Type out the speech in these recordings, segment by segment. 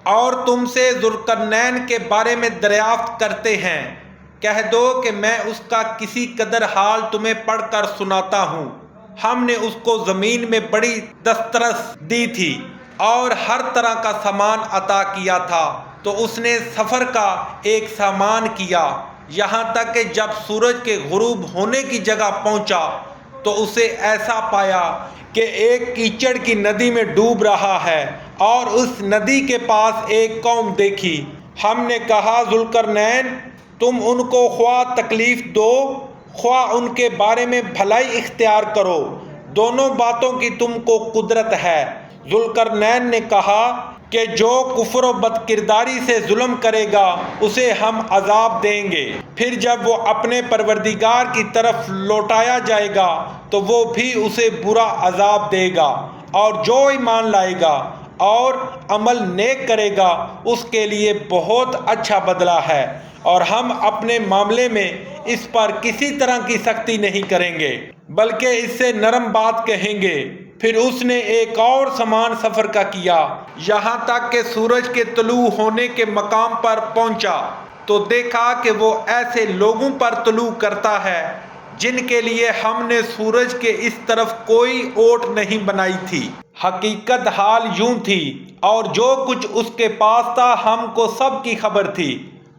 اور تم سے ذوالقرنین کے بارے میں دریافت کرتے ہیں، کہہ دو کہ میں اس کا کسی قدر حال تمہیں پڑھ کر سناتا ہوں۔ ہم نے اس کو زمین میں بڑی دسترس دی تھی اور ہر طرح کا سامان عطا کیا تھا، تو اس نے سفر کا ایک سامان کیا، یہاں تک کہ جب سورج کے غروب ہونے کی جگہ پہنچا تو اسے ایسا پایا کہ ایک کیچڑ کی ندی میں ڈوب رہا ہے، اور اس ندی کے پاس ایک قوم دیکھی۔ ہم نے کہا، ذوالقرنین، تم ان کو خواہ تکلیف دو خواہ ان کے بارے میں بھلائی اختیار کرو، دونوں باتوں کی تم کو قدرت ہے۔ ذوالقرنین نے کہا کہ جو کفر و بدکرداری سے ظلم کرے گا اسے ہم عذاب دیں گے، پھر جب وہ اپنے پروردگار کی طرف لوٹایا جائے گا تو وہ بھی اسے برا عذاب دے گا، اور جو ایمان لائے گا اور عمل نیک کرے گا اس کے لیے بہت اچھا بدلہ ہے، اور ہم اپنے معاملے میں اس پر کسی طرح کی سختی نہیں کریں گے بلکہ اس سے نرم بات کہیں گے۔ پھر اس نے ایک اور سامان سفر کا کیا، یہاں تک کہ سورج کے طلوع ہونے کے مقام پر پہنچا تو دیکھا کہ وہ ایسے لوگوں پر طلوع کرتا ہے جن کے لیے ہم نے سورج کے اس طرف کوئی اوٹ نہیں بنائی تھی۔ حقیقت حال یوں تھی، اور جو کچھ اس کے پاس تھا ہم کو سب کی خبر تھی۔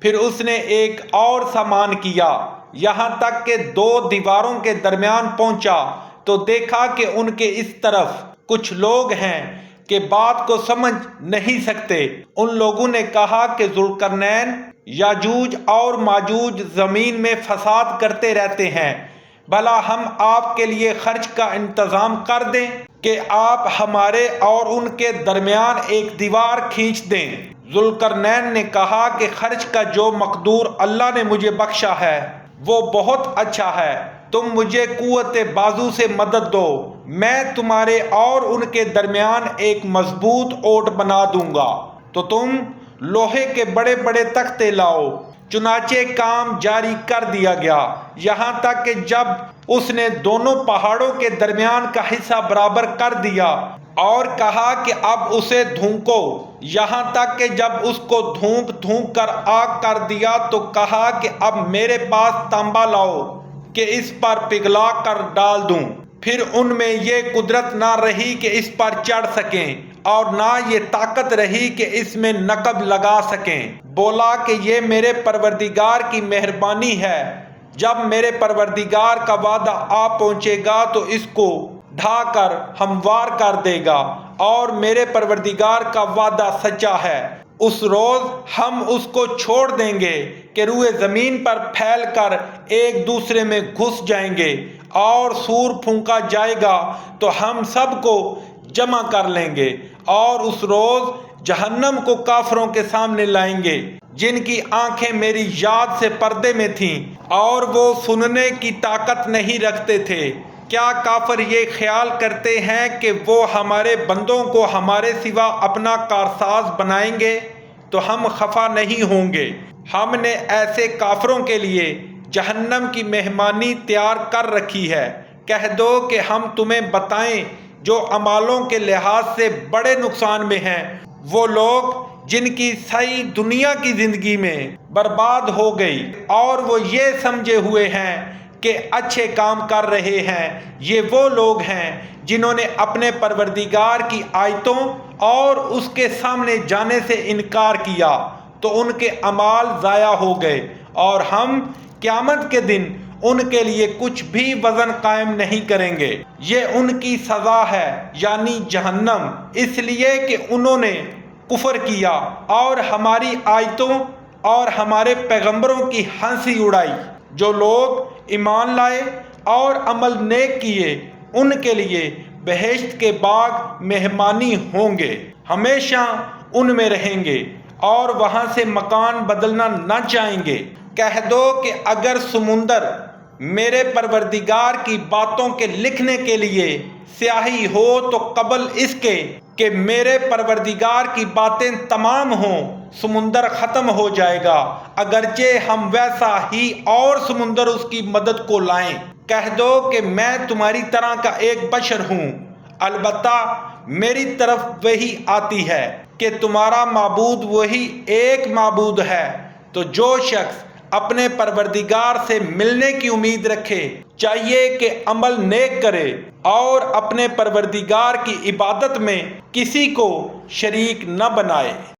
پھر اس نے ایک اور سامان کیا، یہاں تک کہ دو دیواروں کے درمیان پہنچا تو دیکھا کہ ان کے اس طرف کچھ لوگ ہیں کہ بات کو سمجھ نہیں سکتے۔ ان لوگوں نے کہا کہ ذوالقرنین، یاجوج اور ماجوج زمین میں فساد کرتے رہتے ہیں، بھلا ہم آپ کے لیے خرچ کا انتظام کر دیں کہ آپ ہمارے اور ان کے درمیان ایک دیوار کھینچ دیں۔ ذوالقرنین نے کہا کہ خرچ کا جو مقدور اللہ نے مجھے بخشا ہے وہ بہت اچھا ہے، تم مجھے قوت بازو سے مدد دو، میں تمہارے اور ان کے درمیان ایک مضبوط اوٹ بنا دوں گا۔ تو تم لوہے کے بڑے بڑے تختے لاؤ۔ چنانچہ کام جاری کر دیا گیا، یہاں تک کہ جب اس نے دونوں پہاڑوں کے درمیان کا حصہ برابر کر دیا اور کہا کہ اب اسے دھونکو، یہاں تک کہ جب اس کو دھونک کر آگ کر دیا تو کہا کہ اب میرے پاس تانبا لاؤ کہ اس پر پگھلا کر ڈال دوں۔ پھر ان میں یہ قدرت نہ رہی کہ اس پر چڑھ سکیں، اور نہ یہ طاقت رہی کہ اس میں نقب لگا سکیں۔ بولا کہ یہ میرے پروردگار کی مہربانی ہے، جب میرے پروردگار کا وعدہ آ پہنچے گا تو اس کو ڈھا کر ہموار کر دے گا، اور میرے پروردگار کا وعدہ سچا ہے۔ اس روز ہم اس کو چھوڑ دیں گے کہ روئے زمین پر پھیل کر ایک دوسرے میں گھس جائیں گے، اور سور پھونکا جائے گا تو ہم سب کو جمع کر لیں گے، اور اس روز جہنم کو کافروں کے سامنے لائیں گے جن کی آنکھیں میری یاد سے پردے میں تھیں اور وہ سننے کی طاقت نہیں رکھتے تھے۔ کیا کافر یہ خیال کرتے ہیں کہ وہ ہمارے بندوں کو ہمارے سوا اپنا کارساز بنائیں گے؟ تو ہم خفا نہیں ہوں گے۔ ہم نے ایسے کافروں کے لیے جہنم کی مہمانی تیار کر رکھی ہے۔ کہہ دو کہ ہم تمہیں بتائیں جو اعمالوں کے لحاظ سے بڑے نقصان میں ہیں، وہ لوگ جن کی سعی دنیا کی زندگی میں برباد ہو گئی اور وہ یہ سمجھے ہوئے ہیں کہ اچھے کام کر رہے ہیں، یہ وہ لوگ ہیں جنہوں نے اپنے پروردگار کی آیتوں اور اس کے سامنے جانے سے انکار کیا تو ان کے اعمال ضائع ہو گئے، اور ہم قیامت کے دن ان کے لیے کچھ بھی وزن قائم نہیں کریں گے۔ یہ ان کی سزا ہے، یعنی جہنم، اس لیے کہ انہوں نے کفر کیا اور ہماری آیتوں اور ہمارے پیغمبروں کی ہنسی اڑائی۔ جو لوگ ایمان لائے اور عمل نیک کیے ان کے لیے بہشت کے باغ مہمانی ہوں گے، ہمیشہ ان میں رہیں گے اور وہاں سے مکان بدلنا نہ چاہیں گے۔ کہہ دو کہ اگر سمندر میرے پروردگار کی باتوں کے لکھنے کے لیے سیاہی ہو تو قبل اس کے کہ میرے پروردگار کی باتیں تمام ہوں سمندر ختم ہو جائے گا، اگرچہ ہم ویسا ہی اور سمندر اس کی مدد کو لائیں۔ کہہ دو کہ میں تمہاری طرح کا ایک بشر ہوں، البتہ میری طرف وہی آتی ہے کہ تمہارا معبود وہی ایک معبود ہے، تو جو شخص اپنے پروردگار سے ملنے کی امید رکھے چاہیے کہ عمل نیک کرے اور اپنے پروردگار کی عبادت میں کسی کو شریک نہ بنائے۔